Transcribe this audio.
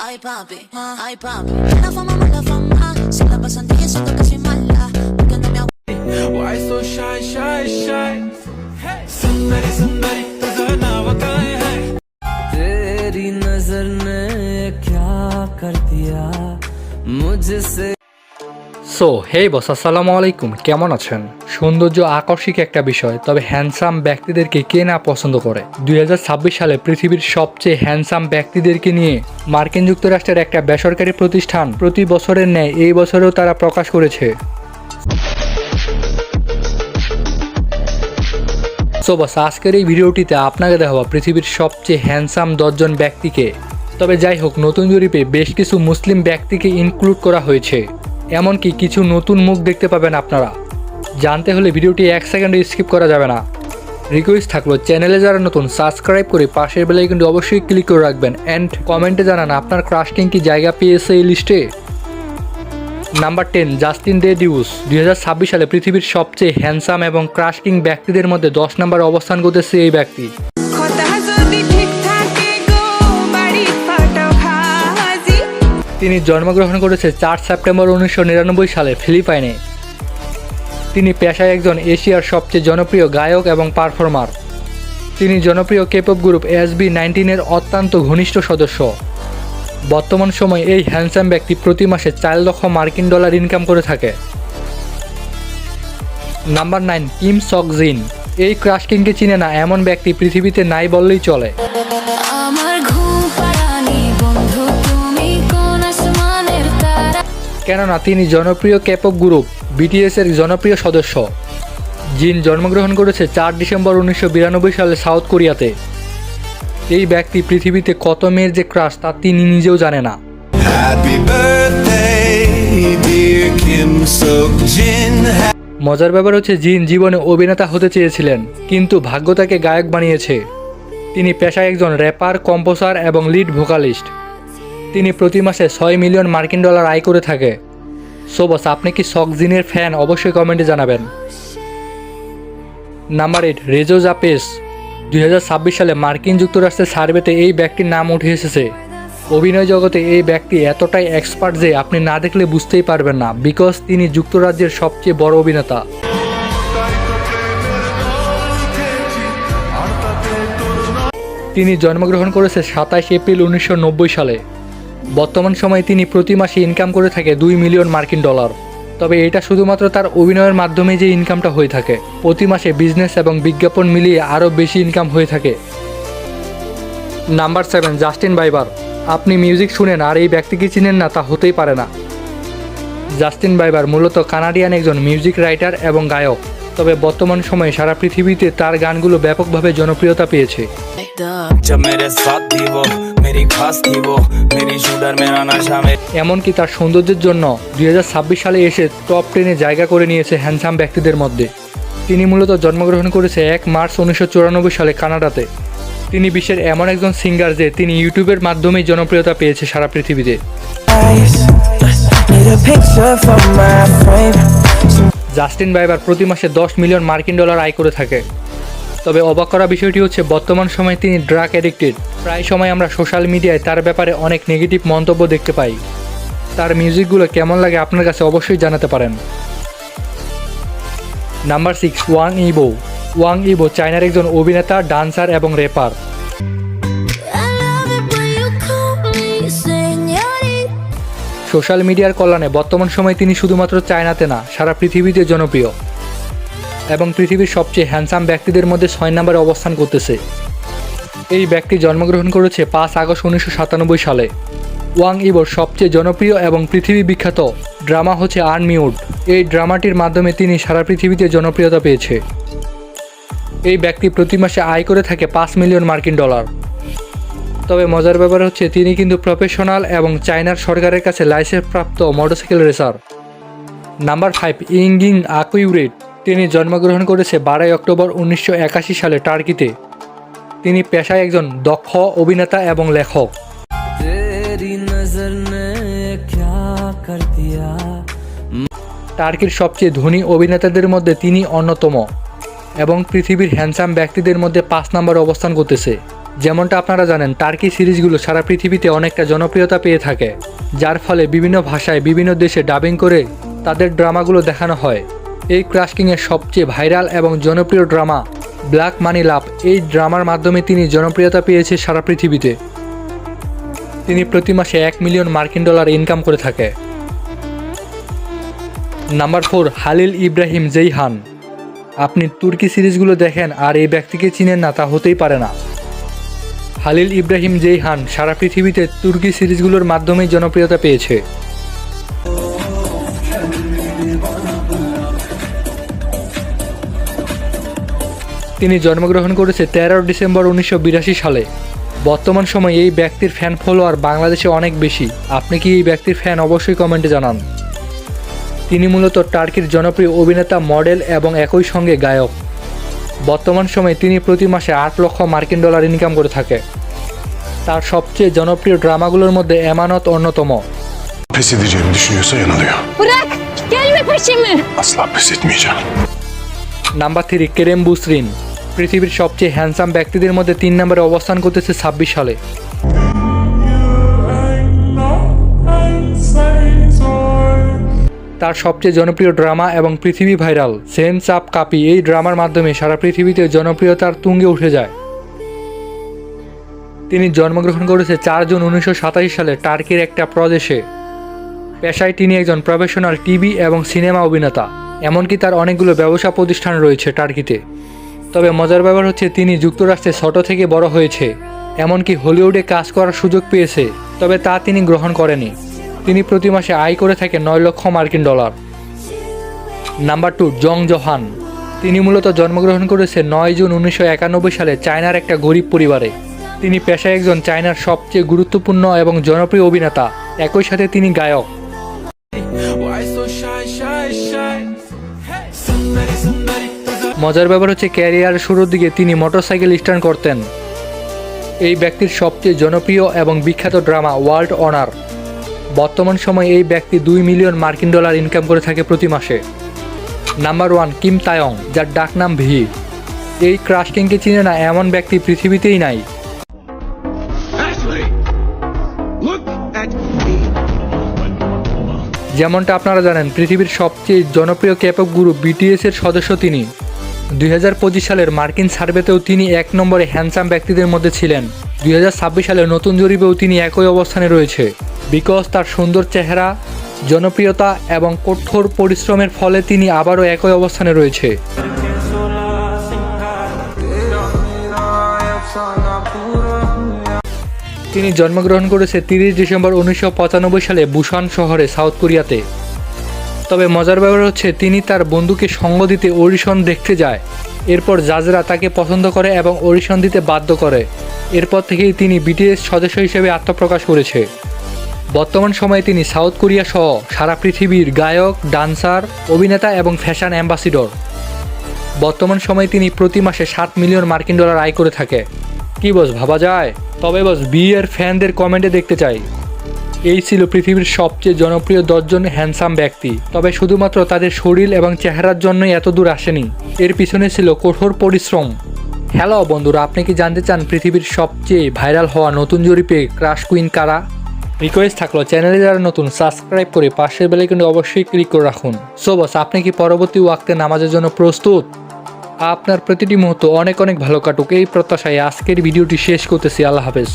Ay papi, ay papi. La fama, si la pasan diciendo que soy mala, porque no me aguanto. Why so shy, shy, shy? Sundari, sundari, तुझं नाव काय है? तेरी नजर ने क्या कर दिया मुझसे। সো হেই বস, আসসালামু আলাইকুম। কেমন আছেন? সৌন্দর্য আকর্ষক একটা বিষয়, তবে হ্যান্ডসাম ব্যক্তিদেরকে কে না পছন্দ করে। 2026 সালে পৃথিবীর সবচেয়ে হ্যান্ডসাম ব্যক্তিদেরকে নিয়ে মার্কিন যুক্তরাষ্ট্রের একটা বেসরকারি প্রতিষ্ঠান প্রতি বছরের ন্যায় এই বছরেও তারা প্রকাশ করেছে। সো বস, আজকের এই ভিডিওটিতে আপনাকে দেখাবো পৃথিবীর সবচেয়ে হ্যান্ডসাম 10 জন ব্যক্তিকে। তবে যাই হোক, নতুন জরিপে বেশ কিছু মুসলিম ব্যক্তিকে ইনক্লুড করা হয়েছে, এমনকি কিছু নতুন মুখ দেখতে পাবেন আপনারা। জানতে হলে ভিডিওটি 1 সেকেন্ডে স্কিপ করা যাবে না। রিকোয়েস্ট থাকলো, চ্যানেলে যারা নতুন সাবস্ক্রাইব করে পাশের বেল আইকনটি অবশ্যই ক্লিক করে রাখবেন অ্যান্ড কমেন্টে জানান আপনার ক্রাশ কিং কি জায়গা পেয়েছে এই লিস্টে। নাম্বার 10, জাস্টিন দে ডিউস। 2026 সালে পৃথিবীর সবচেয়ে হ্যান্ডসাম এবং ক্রাশ কিং ব্যক্তিদের মধ্যে 10 নম্বরে অবস্থান করতেছে এই ব্যক্তি। তিনি জন্মগ্রহণ করেছে 4 সেপ্টেম্বর 1999 সালে ফিলিপাইনে। তিনি পেশায় একজন এশিয়ার সবচেয়ে জনপ্রিয় গায়ক এবং পারফর্মার। তিনি জনপ্রিয় কেপপ গ্রুপ SB19 এর অত্যন্ত ঘনিষ্ঠ সদস্য। বর্তমান সময়ে এই হ্যান্ডসাম ব্যক্তি প্রতি মাসে 4 লক্ষ মার্কিন ডলার ইনকাম করে থাকে। নাম্বার 9, কিম সক জিন। এই ক্রাশ কিংকে চিনে না এমন ব্যক্তি পৃথিবীতে নাই বললেই চলে। কেননা তিনি জনপ্রিয় কেপপ গ্রুপ BTS এর জনপ্রিয় সদস্য। জিন জন্মগ্রহণ করেছে 4 ডিসেম্বর 1992 সালে সাউথ কোরিয়াতে। এই ব্যক্তি পৃথিবীতে কত মেয়ের যে ক্রাশ তা তিনি নিজেও জানে না। মজার ব্যাপার হচ্ছে, জিন জীবনে অভিনেতা হতে চেয়েছিলেন, কিন্তু ভাগ্য তাকে গায়ক বানিয়েছে। তিনি পেশায় একজন র্যাপার, কম্পোজার এবং লিড ভোকালিস্ট। তিনি প্রতি মাসে 6 মিলিয়ন মার্কিন ডলার আয় করে থাকে। সো বস, আপনি কি সক জিনের ফ্যান? অবশ্যই কমেন্টে জানাবেন। নাম্বার 8, রেজো জাপেস। 2026 সালে মার্কিন যুক্তরাষ্ট্রের সার্ভেতে এই ব্যক্তির নাম উঠে এসেছে। অভিনয় জগতে এই ব্যক্তি এতটাই এক্সপার্ট যে আপনি না দেখলে বুঝতেই পারবেন না, বিকজ তিনি যুক্তরাজ্যের সবচেয়ে বড় অভিনেতা। তিনি জন্মগ্রহণ করেছে 27 এপ্রিল 1990 সালে। বর্তমান সময়ে তিনি প্রতি মাসে ইনকাম করে থাকে 2 মিলিয়ন মার্কিন ডলার। তবে এটা শুধুমাত্র তার অভিনয়ের মাধ্যমে যে ইনকামটা হয়ে থাকে, প্রতি মাসে বিজনেস এবং বিজ্ঞাপন মিলিয়ে আরও বেশি ইনকাম হয়ে থাকে। Number 7, Justin বাইবার। আপনি মিউজিক শুনেন আর এই ব্যক্তিকে চিনেন না, তা হতেই পারে না। জাস্টিন বাইবার মূলত কানাডিয়ান একজন মিউজিক রাইটার এবং গায়ক। তবে বর্তমান সময়ে সারা পৃথিবীতে তার গানগুলো ব্যাপকভাবে জনপ্রিয়তা পেয়েছে। এমনকি তার সৌন্দর্যের জন্য 2026 সালে এসে টপ 10-এ জায়গা করে নিয়েছে হ্যান্ডসাম ব্যক্তিদের মধ্যে। তিনি মূলত জন্মগ্রহণ করেছে 1 মার্চ 1994 সালে কানাডাতে। তিনি বিশ্বের এমন একজন সিঙ্গার যে তিনি ইউটিউবের মাধ্যমেই জনপ্রিয়তা পেয়েছে সারা পৃথিবীতে। জাস্টিন বাইবার প্রতি মাসে 10 মিলিয়ন মার্কিন ডলার আয় করে থাকে। তবে অবাক করা বিষয়টি হচ্ছে, বর্তমান সময়ে তিনি ড্রাগ অ্যাডিক্টেড। প্রায় সময় আমরা সোশ্যাল মিডিয়ায় তার ব্যাপারে অনেক নেগেটিভ মন্তব্য দেখতে পাই। তার মিউজিকগুলো কেমন লাগে আপনার কাছে অবশ্যই জানাতে পারেন। Number 6, Wang ইবো। ওয়াং ইবো চায়নার একজন অভিনেতা, ডান্সার এবং র্যাপার। সোশ্যাল মিডিয়ার কল্যাণে বর্তমান সময়ে তিনি শুধুমাত্র চায়নাতে না, সারা পৃথিবীতে জনপ্রিয় এবং পৃথিবীর সবচেয়ে হ্যান্ডসাম ব্যক্তিদের মধ্যে 6 নম্বরে অবস্থান করতেছে। এই ব্যক্তি জন্মগ্রহণ করেছে 5 আগস্ট 1997 সালে। ওয়াং ইবোর সবচেয়ে জনপ্রিয় এবং পৃথিবী বিখ্যাত ড্রামা হচ্ছে আনমিউট। এই ড্রামাটির মাধ্যমে তিনি সারা পৃথিবীতে জনপ্রিয়তা পেয়েছে। এই ব্যক্তি প্রতি মাসে আয় করে থাকে 5 মিলিয়ন মার্কিন ডলার। তবে মজার ব্যাপার হচ্ছে, তিনি কিন্তু প্রফেশনাল এবং চায়নার সরকারের কাছে লাইসেন্স প্রাপ্ত মোটরসাইকেল রেসার। নাম্বার 5, ইঙ্গিং আকুইউরেট। তিনি জন্মগ্রহণ করেছে 12 অক্টোবর 1981 সালে টার্কিতে। তিনি পেশায় একজন দক্ষ অভিনেতা এবং লেখক। টার্কির সবচেয়ে ধনী অভিনেতাদের মধ্যে তিনি অন্যতম এবং পৃথিবীর হ্যান্ডসাম ব্যক্তিদের মধ্যে 5 নম্বরে অবস্থান করতেছে। যেমনটা আপনারা জানেন, টার্কি সিরিজগুলো সারা পৃথিবীতে অনেকটা জনপ্রিয়তা পেয়ে থাকে, যার ফলে বিভিন্ন ভাষায় বিভিন্ন দেশে ডাবিং করে তাদের ড্রামাগুলো দেখানো হয়। এই ক্রাশ কিংয়ের সবচেয়ে ভাইরাল এবং জনপ্রিয় ড্রামা ব্ল্যাক মানি লাভ, এই ড্রামার মাধ্যমে তিনি জনপ্রিয়তা পেয়েছে সারা পৃথিবীতে। তিনি প্রতি মাসে $1 মিলিয়ন ইনকাম করে থাকে। নাম্বার 4, হালিল ইব্রাহিম জেইহান। আপনি তুর্কি সিরিজগুলো দেখেন আর এই ব্যক্তিকে চিনেন না, তা হতেই পারে না। হালিল ইব্রাহিম জেইহান সারা পৃথিবীতে তুর্কি সিরিজগুলোর মাধ্যমেই জনপ্রিয়তা পেয়েছে। তিনি জন্মগ্রহণ করেছে 13 ডিসেম্বর 1982 সালে। বর্তমান সময়ে এই ব্যক্তির ফ্যান ফলোয়ার বাংলাদেশে অনেক বেশি। আপনি কি এই ব্যক্তির ফ্যান? অবশ্যই কমেন্টে জানান। তিনি মূলত টার্কির জনপ্রিয় অভিনেতা, মডেল এবং একই সঙ্গে গায়ক। বর্তমান সময়ে তিনি প্রতি মাসে $8 লক্ষ ইনকাম করে থাকে। তার সবচেয়ে জনপ্রিয় ড্রামাগুলোর মধ্যে এমানত অন্যতম। Pes edeceğimi düşünüyorsa yanılıyor. Bırak! Gelme peşime! Asla pes etmeyeceğim. Number 3, Kerem Bursin. পৃথিবীর সবচেয়ে হ্যান্ডসাম ব্যক্তিদের মধ্যে 3 নম্বরে অবস্থান করতেছে 26 সালে। তার সবচেয়ে জনপ্রিয় ড্রামা এবং পৃথিবী ভাইরাল সেন্স আপ কাপি, এই ড্রামার মাধ্যমে সারা পৃথিবীতে জনপ্রিয়তার তুঙ্গে উঠে যায়। তিনি জন্মগ্রহণ করেছে 4 জুন 1987 সালে টার্কির একটা প্রদেশে। পেশায় তিনি একজন প্রফেশনাল টিভি এবং সিনেমা অভিনেতা, এমনকি তার অনেকগুলো ব্যবসা প্রতিষ্ঠান রয়েছে টার্কিতে। তবে মজার ব্যাপার হচ্ছে, তিনি যুক্তরাষ্ট্রে ছোট থেকে বড় হয়েছে, এমনকি হলিউডে কাজ করার সুযোগ পেয়েছে, তবে তা তিনি গ্রহণ করেনি। তিনি প্রতি মাসে আয় করে থাকে $9 লক্ষ। নাম্বার 2, জং জহান। তিনি মূলত জন্মগ্রহণ করেছে 9 জুন 1991 সালে চায়নার একটা গরিব পরিবারে। তিনি পেশায় একজন চায়নার সবচেয়ে গুরুত্বপূর্ণ এবং জনপ্রিয় অভিনেতা, একই সাথে তিনি গায়ক। Why so shy, shy, shy? Hey, sundari, sundari, tuza. মজার ব্যাপার হচ্ছে, ক্যারিয়ারের শুরুর দিকে তিনি মোটরসাইকেল স্ট্যান্ড করতেন। এই ব্যক্তির সবচেয়ে জনপ্রিয় এবং বিখ্যাত ড্রামা ওয়ার্ল্ড অনার। বর্তমান সময়ে এই ব্যক্তি $2 মিলিয়ন ইনকাম করে থাকে প্রতি মাসে। নাম্বার 1, কিম তায়ং, যার ডাকনাম ভি। এই ক্রাশ কিংকে চিনে না এমন ব্যক্তি পৃথিবীতেই নাই। Ashley, look at me. যেমনটা আপনারা জানেন, পৃথিবীর সবচেয়ে জনপ্রিয় K-pop গ্রুপ BTS এর সদস্য তিনি। 2025 সালের মার্কিন সার্ভেতেও তিনি 1 নম্বরে হ্যান্ডসাম ব্যক্তিদের মধ্যে ছিলেন। 2026 সালের নতুন জরিপেও তিনি একই অবস্থানে রয়েছে। বিকজ তার সুন্দর চেহারা, জনপ্রিয়তা এবং কঠোর পরিশ্রমের ফলে তিনি আবারও একই অবস্থানে রয়েছে। তিনি জন্মগ্রহণ করেছে 30 ডিসেম্বর 1995 সালে বুসান শহরে, সাউথ কোরিয়াতে। তবে মজার ব্যাপার হচ্ছে, তিনি তার বন্ধুকে সঙ্গ দিতে অডিশন দেখতে যায়। এরপর জাজরা তাকে পছন্দ করে এবং অডিশন দিতে বাধ্য করে। এরপর থেকেই তিনি BTS সদস্য হিসেবে আত্মপ্রকাশ করেছে। বর্তমান সময়ে তিনি সাউথ কোরিয়া সহ সারা পৃথিবীর গায়ক, ডান্সার, অভিনেতা এবং ফ্যাশন অ্যাম্বাসিডর। বর্তমান সময়ে তিনি প্রতি মাসে $7 মিলিয়ন আয় করে থাকে। কি বস, ভাবা যায়? তবে বস, বিয়ের ফ্যানদের কমেন্টে দেখতে চাই। এই ছিল পৃথিবীর সবচেয়ে জনপ্রিয় 10 জন হ্যান্ডসাম ব্যক্তি। তবে শুধুমাত্র তাদের শরীর এবং চেহারার জন্যই এত দূর আসেনি, এর পিছনে ছিল কঠোর পরিশ্রম। হ্যালো বন্ধুরা, আপনি কি জানতে চান পৃথিবীর সবচেয়ে ভাইরাল হওয়া নতুন জরিপে ক্রাশ কুইন কারা? রিকোয়েস্ট থাকলো, চ্যানেলে যারা নতুন সাবস্ক্রাইব করে পাশের বেল আইকনটি অবশ্যই ক্লিক করে রাখুন। সো বস, আপনি কি পরবর্তী ওয়াক্তে নামাজের জন্য প্রস্তুত? আপনার প্রতিটি মুহূর্ত অনেক অনেক ভালো কাটুক এই প্রত্যাশায় আজকের ভিডিওটি শেষ করতেছি। আল্লাহ হাফেজ।